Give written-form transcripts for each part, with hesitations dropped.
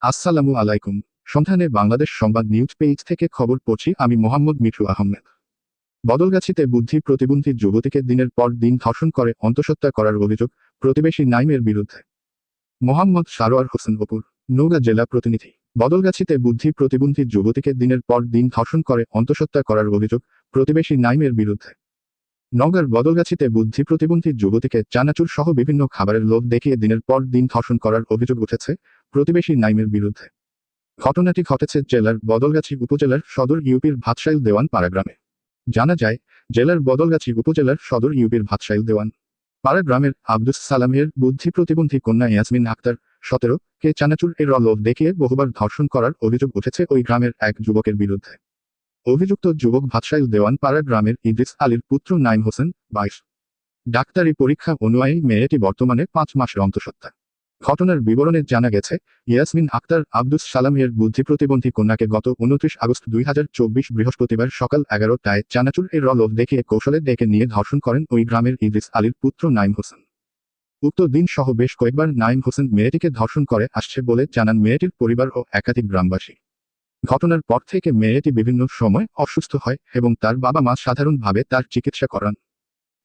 আসসালামু আলাইকুম। সন্ধানে বাংলাদেশ সংবাদ নিউজ পেজ থেকে খবর পড়ছি আমি মোহাম্মদ মিঠু আহমেদ। বদলগাছিতে বুদ্ধি প্রতিবন্ধী যুবতীকে দিনের পর দিন ধর্ষণ করে অন্তঃসত্ত্বা করার অভিযোগ প্রতিবেশী নাইমের বিরুদ্ধে। মোহাম্মদ সারোয়ার হোসেন অপুর, নওগাঁ জেলা প্রতিনিধি। বদলগাছিতে বুদ্ধি প্রতিবন্ধী যুবতীকে দিনের পর দিন ধর্ষণ করে অন্তঃসত্ত্বা করার অভিযোগ প্রতিবেশী নাইমের বিরুদ্ধে। নওগাঁর বদলগাছিতে বুদ্ধি প্রতিবন্ধী যুবতীকে চানাচুর সহ বিভিন্ন খাবারের লোভ দেখিয়ে দিনের পর দিন ধর্ষণ করার অভিযোগ উঠেছে প্রতিবেশী নাইমের বিরুদ্ধে। ঘটনাটি ঘটেছে জেলার বদলগাছি উপজেলার সদর ইউপির ভাতশাইল দেওয়ান পাড়া গ্রামে। জানা যায়, জেলার বদলগাছি উপজেলার সদর ইউপির ভাতশাইল দেওয়ান পাড়া গ্রামের আব্দুস সালামের বুদ্ধি প্রতিবন্ধী কন্যা ইয়াসমিন আক্তার 17 কে চানাচুর এর লোভ দেখিয়ে বহুবার ধর্ষণ করার অভিযোগ উঠেছে ওই গ্রামের এক যুবকের বিরুদ্ধে। অভিযুক্ত যুবক ভাতশাইল দেওয়ান পাড়া গ্রামের ইদ্রিস আলীর পুত্র নাইম হোসেন 22। ডাক্তারি পরীক্ষা অনুযায়ী মেয়েটি বর্তমানে 5 মাসের অন্তঃসত্ত্বা। ঘটনার বিবরণে জানা গেছে, ইয়াসমিন আক্তার আব্দুস সালামের বুদ্ধি প্রতিবন্ধী কন্যাকে গত 29 আগস্ট 2024 বৃহস্পতিবার সকাল 11টায় চানাচুর এর লোভ দেখিয়ে কৌশলে ডেকে নিয়ে ধর্ষণ করেন ওই গ্রামের ইদ্রিস আলীর পুত্র নাইম হোসেন। উক্ত দিন সহ বেশ কয়েকবার নাইম হোসেন মেয়েটিকে ধর্ষণ করে আসছে বলে জানান মেয়েটির পরিবার ও একাধিক গ্রামবাসী। ঘটনার পর থেকে মেয়েটি বিভিন্ন সময় অসুস্থ হয় এবং তার বাবা মা সাধারণভাবে তার চিকিৎসা করান।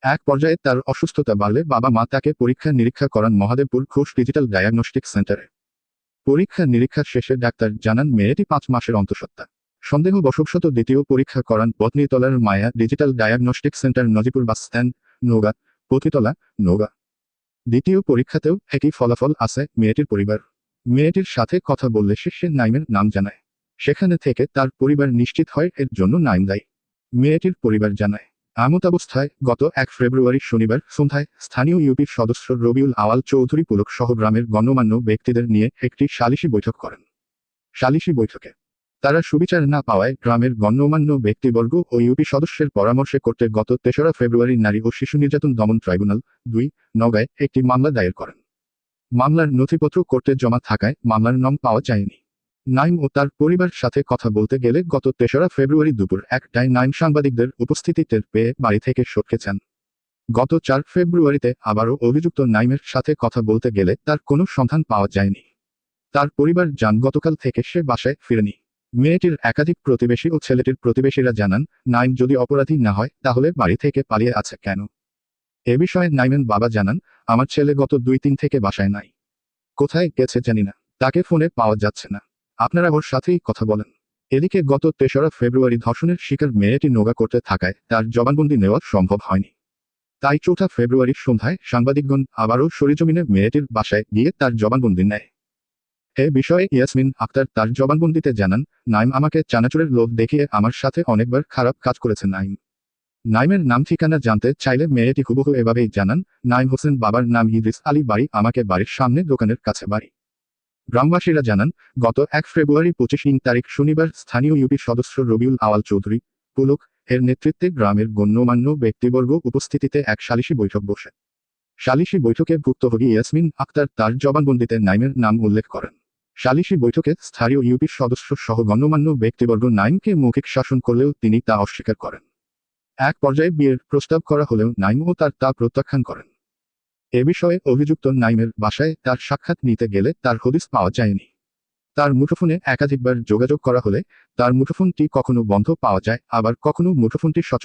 এক পর্যায়ে তার অসুস্থতা বাড়লে বাবা মা তাকে পরীক্ষা নিরীক্ষা করান মহাদেবপুর ঘোষ ডিজিটাল ডায়াগনস্টিক সেন্টারে। পরীক্ষা নিরীক্ষা শেষে ডাক্তার জানান মেয়েটি 5 মাসের অন্তঃসত্ত্বা। সন্দেহবশত দ্বিতীয় পরীক্ষা করান বতনিতলার Maya digital diagnostic centre Najipur bus stand, Naogaon, Patitala, Naogaon. দ্বিতীয় পরীক্ষাতেও একই ফলাফল আসে মেয়েটির পরিবার। মেয়েটির সাথে কথা বললে সে নাইমের নাম জানায়। সেখানে থেকে তার পরিবার নিশ্চিত হয় এর জন্য নাইম দায়ী। মেয়েটির পরিবার জানায়, এমতাবস্থায় গত 1 ফেব্রুয়ারি শনিবার সন্ধ্যায় স্থানীয় ইউপির সদস্য রবিউল আওয়াল চৌধুরী পুলক সহ গ্রামের গণ্যমান্য ব্যক্তিদের নিয়ে একটি সালিশি বৈঠক করেন। সালিশি বৈঠকে তারা সুবিচার না পাওয়ায় গ্রামের গণ্যমান্য ব্যক্তিবর্গ ও ইউপি সদস্যের পরামর্শে করতে গত 3রা ফেব্রুয়ারি নারী ও শিশু নির্যাতন দমন ট্রাইব্যুনাল 2, নওগাঁয় একটি মামলা দায়ের করেন। মামলার নথিপত্র কোর্টে জমা থাকায় মামলার নাম পাওয়া যায়নি। নাইম ও তার পরিবার সাথে কথা বলতে গেলে গত 3রা ফেব্রুয়ারি দুপুর 1টায় নাইম সাংবাদিকদের উপস্থিতি টের পেয়ে বাড়ি থেকে সটকে যান। গত 4 ফেব্রুয়ারিতে আবারও অভিযুক্ত নাইমের সাথে কথা বলতে গেলে তার কোনো সন্ধান পাওয়া যায়নি। তার পরিবার জানান গতকাল থেকে সে বাসায় ফিরেনি। মেয়েটির একাধিক প্রতিবেশী ও ছেলেটির প্রতিবেশীরা জানান, নাইম যদি অপরাধী না হয় তাহলে বাড়ি থেকে পালিয়ে আছে কেন? এ বিষয়ে নাইমের বাবা জানান, আমার ছেলে গত 2-3 থেকে বাসায় নাই। কোথায় গেছে জানি না, তাকে ফোনে পাওয়া যাচ্ছে না। আপনারা ওর সাথেই কথা বলেন। এদিকে গত 3রা ফেব্রুয়ারি ধর্ষণের শিকার মেয়েটি নওগাঁ করতে থাকায় তার জবানবন্দি নেওয়া সম্ভব হয়নি। তাই 4 ফেব্রুয়ারির সন্ধ্যায় সাংবাদিকগণ আবারও সরেজমিনে মেয়েটির বাসায় গিয়ে তার জবানবন্দি নেয়। এ বিষয়ে ইয়াসমিন আক্তার তার জবানবন্দিতে জানান, নাইম আমাকে চানাচুরের লোভ দেখিয়ে আমার সাথে অনেকবার খারাপ কাজ করেছে। নাইমের নাম ঠিকানা জানতে চাইলে মেয়েটি হুবহু এভাবেই জানান, নাইম হোসেন বাবার নাম ইদ্রিস আলী, বাড়ি আমাকে বাড়ির সামনে দোকানের কাছে বাড়ি। গ্রামবাসীরা জানান, গত 1 ফেব্রুয়ারি 25 তারিখ শনিবার স্থানীয় ইউপি সদস্য রবিউল আওয়াল চৌধুরী পুলক এর নেতৃত্বে গ্রামের গণ্যমান্য ব্যক্তিবর্গ উপস্থিতিতে এক সালিশি বৈঠক বসে। সালিশি বৈঠকে ভুক্তভোগী ইয়াসমিন আক্তার তার জবানবন্দিতে নাইমের নাম উল্লেখ করেন। সালিশি বৈঠকে স্থানীয় ইউপি সদস্য সহ গণ্যমান্য ব্যক্তিবর্গ নাইমকে মৌখিক শাসন করলেও তিনি তা অস্বীকার করেন। এক পর্যায়ে বিয়ের প্রস্তাব করা হলেও নাইম ও তা প্রত্যাখ্যান করেন। এ বিষয়ে অভিযুক্ত নাইমের বাসায় তার সাক্ষাৎ নিতে গেলে তার হদিস পাওয়া যায়নি। তার মুঠোফোনে একাধিকবার যোগাযোগ করা হলে তার মুঠোফোনটি কখনো বন্ধ পাওয়া যায়, আবার কখনো মুঠোফোনটি সচল